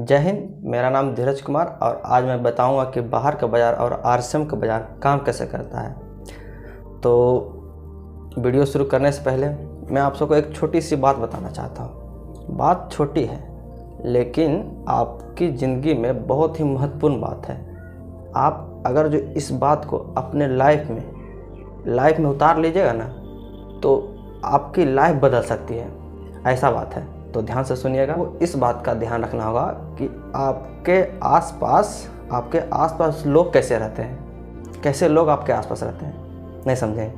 जय हिंद। मेरा नाम धीरज कुमार और आज मैं बताऊंगा कि बाहर का बाज़ार और आरसीएम का बाज़ार काम कैसे करता है। तो वीडियो शुरू करने से पहले मैं आप सबको एक छोटी सी बात बताना चाहता हूँ। बात छोटी है लेकिन आपकी ज़िंदगी में बहुत ही महत्वपूर्ण बात है। आप अगर जो इस बात को अपने लाइफ में उतार लीजिएगा ना तो आपकी लाइफ बदल सकती है, ऐसा बात है। तो ध्यान से सुनिएगा। वो इस बात का ध्यान रखना होगा कि आपके आसपास लोग कैसे रहते हैं, कैसे लोग आपके आसपास रहते हैं। नहीं समझे?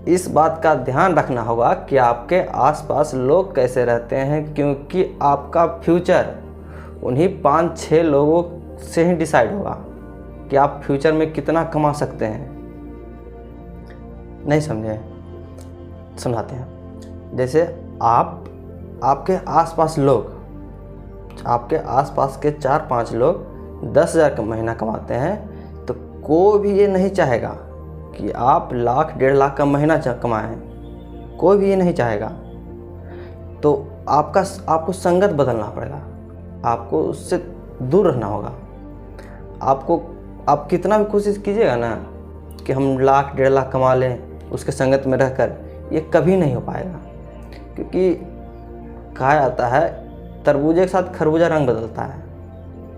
इस बात का ध्यान रखना होगा कि आपके आसपास लोग कैसे रहते हैं, क्योंकि आपका फ्यूचर उन्हीं 5-6 लोगों से ही डिसाइड होगा कि आप फ्यूचर में कितना कमा सकते हैं। नहीं समझे? समझाते हैं। जैसे आपके आसपास के 4-5 लोग 10,000 का महीना कमाते हैं तो कोई भी ये नहीं चाहेगा कि आप लाख 1.5 लाख का महीना कमाएं। कोई भी ये नहीं चाहेगा। तो आपको संगत बदलना पड़ेगा, आपको उससे दूर रहना होगा। आप कितना भी कोशिश कीजिएगा ना कि हम लाख 1.5 लाख कमा लें उसके संगत में रहकर, ये कभी नहीं हो पाएगा। क्योंकि कहा जाता है तरबूजे के साथ खरबूजा रंग बदलता है।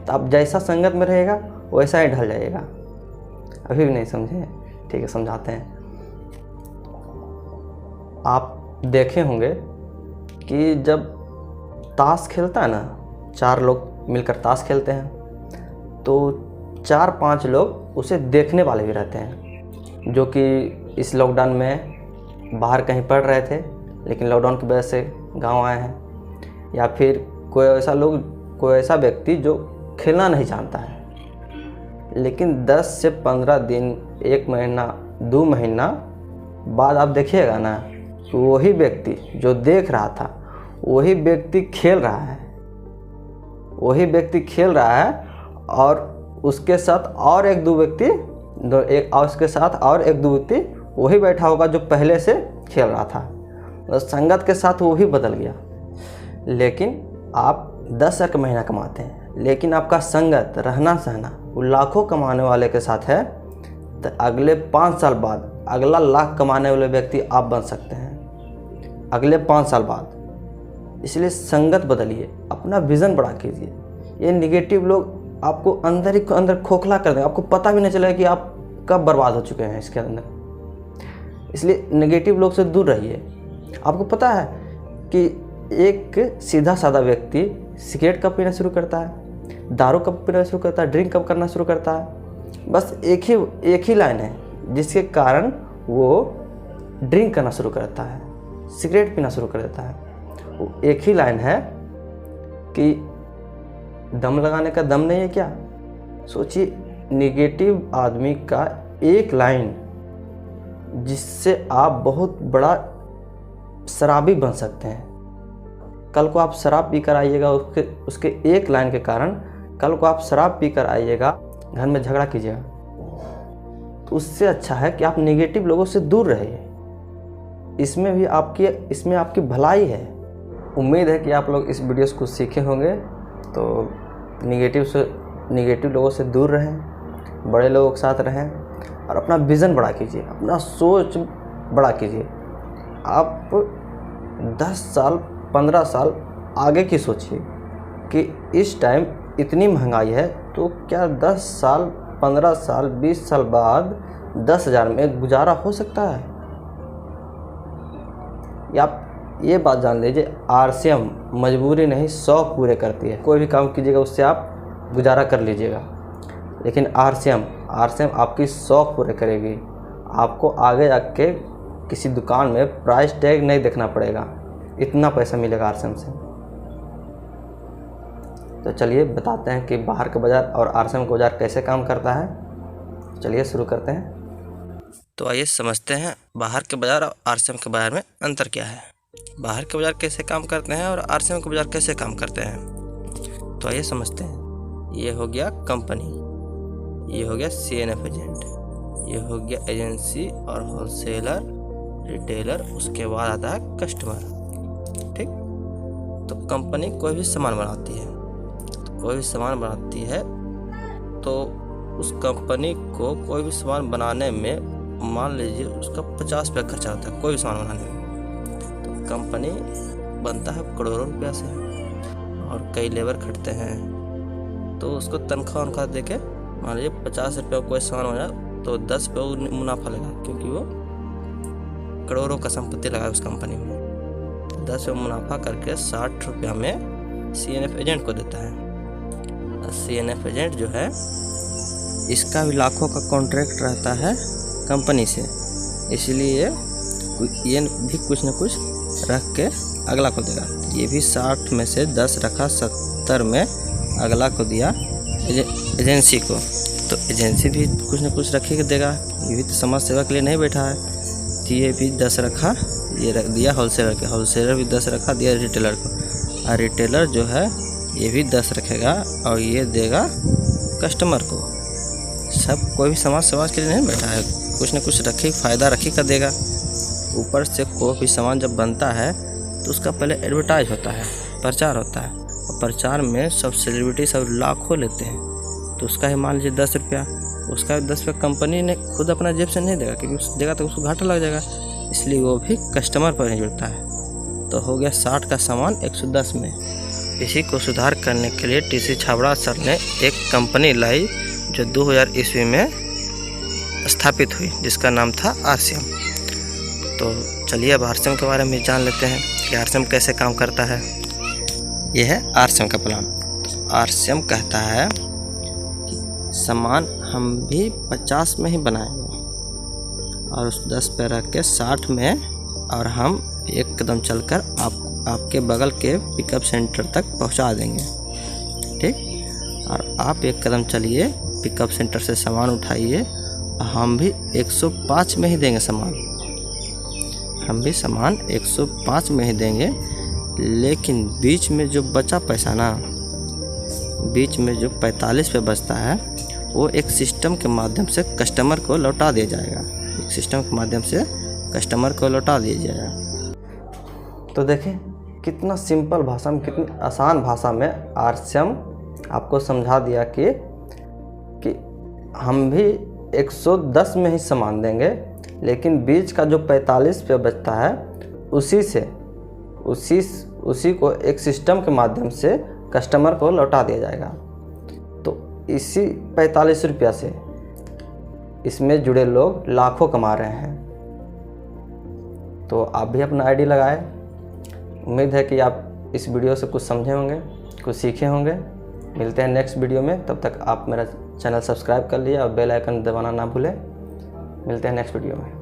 तो आप जैसा संगत में रहेगा वैसा ही ढल जाएगा। अभी भी नहीं समझे? ठीक है, समझाते हैं। आप देखे होंगे कि जब ताश खेलता है ना, 4 लोग मिलकर ताश खेलते हैं तो 4-5 लोग उसे देखने वाले भी रहते हैं, जो कि इस लॉकडाउन में बाहर कहीं पढ़ रहे थे लेकिन लॉकडाउन की वजह से गांव आए हैं। या फिर कोई ऐसा व्यक्ति जो खेलना नहीं जानता है लेकिन 10 से 15 दिन, 1 महीना, 2 महीना बाद आप देखिएगा ना तो वही व्यक्ति जो देख रहा था वही व्यक्ति खेल रहा है। और उसके साथ और 1-2 व्यक्ति वही बैठा होगा जो पहले से खेल रहा था। तो संगत के साथ वो ही बदल गया। लेकिन आप 10,000 का महीना कमाते हैं लेकिन आपका संगत, रहना सहना वो लाखों कमाने वाले के साथ है, तो अगले 5 साल बाद अगला लाख कमाने वाले व्यक्ति आप बन सकते हैं अगले 5 साल बाद। इसलिए संगत बदलिए, अपना विज़न बड़ा कीजिए। ये नेगेटिव लोग आपको अंदर ही अंदर खोखला कर देंगे, आपको पता भी नहीं चलेगा कि आप कब बर्बाद हो चुके हैं इसके अंदर। इसलिए नेगेटिव लोग से दूर रहिए। आपको पता है कि एक सीधा साधा व्यक्ति सिगरेट कब पीना शुरू करता है, दारू कब पीना शुरू करता है, ड्रिंक कब करना शुरू करता है? बस एक ही लाइन है जिसके कारण वो ड्रिंक करना शुरू करता है, सिगरेट पीना शुरू कर देता है। वो एक ही लाइन है कि दम लगाने का दम नहीं है क्या? सोचिए, नेगेटिव आदमी का एक लाइन जिससे आप बहुत बड़ा शराबी बन सकते हैं। कल को आप शराब पीकर आइएगा, उसके एक लाइन के कारण कल को आप शराब पीकर आइएगा, घर में झगड़ा कीजिएगा। तो उससे अच्छा है कि आप नेगेटिव लोगों से दूर रहिए। इसमें आपकी भलाई है। उम्मीद है कि आप लोग इस वीडियो को सीखे होंगे। तो नेगेटिव लोगों से दूर रहें, बड़े लोगों के साथ रहें और अपना विज़न बड़ा कीजिए, अपना सोच बड़ा कीजिए। आप 10 साल 15 साल आगे की सोचिए कि इस टाइम इतनी महंगाई है तो क्या 10 साल 15 साल 20 साल बाद 10,000 में गुजारा हो सकता है? या आप ये बात जान लीजिए, आरसीएम मजबूरी नहीं शौक पूरे करती है। कोई भी काम कीजिएगा उससे आप गुजारा कर लीजिएगा, लेकिन आरसीएम आपकी शौक पूरे करेगी। आपको आगे जाके किसी दुकान में प्राइस टैग नहीं देखना पड़ेगा, इतना पैसा मिलेगा आरसीएम से। तो चलिए बताते हैं कि बाहर का बाज़ार और आरसीएम का बाज़ार कैसे काम करता है। चलिए शुरू करते हैं। तो आइए समझते हैं बाहर के बाज़ार और आरसीएम के बाज़ार में अंतर क्या है, बाहर के बाज़ार कैसे काम करते हैं और आरसीएम के बाज़ार कैसे काम करते हैं। तो आइए समझते हैं। ये हो गया कंपनी, ये हो गया सीएनएफ एजेंट, ये हो गया एजेंसी और होलसेलर, रिटेलर, उसके बाद आता है कस्टमर। ठीक, तो कंपनी कोई भी सामान बनाती है, कोई भी सामान बनाती है तो उस कंपनी को कोई भी सामान बनाने में मान लीजिए उसका 50 रुपया खर्चा आता है कोई भी सामान बनाने में, तो कंपनी बनता है करोड़ों रुपया से और कई लेबर खटते हैं, तो उसको तनख्वाह दे के मान लीजिए 50 रुपया कोई सामान बना तो 10 रुपये मुनाफा लगा, क्योंकि वो करोड़ों का संपत्ति लगा उस कंपनी में। 10 रुपये मुनाफा करके 60 रुपया में CNF एजेंट को देता है। CNF एजेंट जो है इसका भी लाखों का कॉन्ट्रैक्ट रहता है कंपनी से, इसलिए ये भी कुछ न कुछ रख के अगला को देगा। ये भी 60 में से 10 रखा, 70 में अगला को दिया एजेंसी को, तो एजेंसी भी कुछ न कुछ रखे के देगा। ये भी तो समाज सेवा के लिए नहीं बैठा है, तो ये भी 10 रखा, ये रख दिया होलसेलर के, होलसेलर भी 10 रखा, दिया रिटेलर को, और रिटेलर जो है ये भी 10 रखेगा और ये देगा कस्टमर को। सब कोई भी समाज के लिए नहीं बैठा है, कुछ न कुछ रखे फ़ायदा रखे का देगा। ऊपर से कोई भी सामान जब बनता है तो उसका पहले एडवर्टाइज होता है, प्रचार होता है, और प्रचार में सब सेलिब्रिटी सब लाखों लेते हैं, तो उसका ही मान लीजिए 10 रुपया, उसका 10 रुपया कंपनी ने खुद अपना जेब से नहीं देगा, क्योंकि देगा तो उसको घाटा लग जाएगा, इसलिए वो भी कस्टमर पर ही जुड़ता है। तो हो गया 60 का सामान 110 में। इसी को सुधार करने के लिए TC छाबड़ा सर ने एक कंपनी लाई जो 2000 ईस्वी में स्थापित हुई, जिसका नाम था RCM। तो चलिए अब RCM के बारे में जान लेते हैं कि RCM कैसे काम करता है। यह है RCM का प्लान। RCM कहता है कि सामान हम भी 50 में ही बनाएंगे और उस 10 पे रख के 60 में, और हम एक कदम चलकर आपके बगल के पिकअप सेंटर तक पहुंचा देंगे, ठीक। और आप एक कदम चलिए, पिकअप सेंटर से सामान उठाइए, हम भी 105 में ही देंगे सामान, हम भी सामान 105 में ही देंगे। लेकिन बीच में जो बचा पैसा ना, बीच में जो 45 पे बचता है, वो एक सिस्टम के माध्यम से कस्टमर को लौटा दिया जाएगा, एक सिस्टम के माध्यम से कस्टमर को लौटा दिया जाएगा। तो देखें कितना सिंपल भाषा में, कितनी आसान भाषा में RCM आपको समझा दिया कि हम भी 110 में ही सामान देंगे, लेकिन बीच का जो 45 पे बचता है उसी को एक सिस्टम के माध्यम से कस्टमर को लौटा दिया जाएगा। तो इसी 45 रुपया से इसमें जुड़े लोग लाखों कमा रहे हैं। तो आप भी अपना ID लगाएं। उम्मीद है कि आप इस वीडियो से कुछ समझे होंगे, कुछ सीखे होंगे। मिलते हैं नेक्स्ट वीडियो में, तब तक आप मेरा चैनल सब्सक्राइब कर लीजिए और बेल आइकन दबाना ना भूलें। मिलते हैं नेक्स्ट वीडियो में।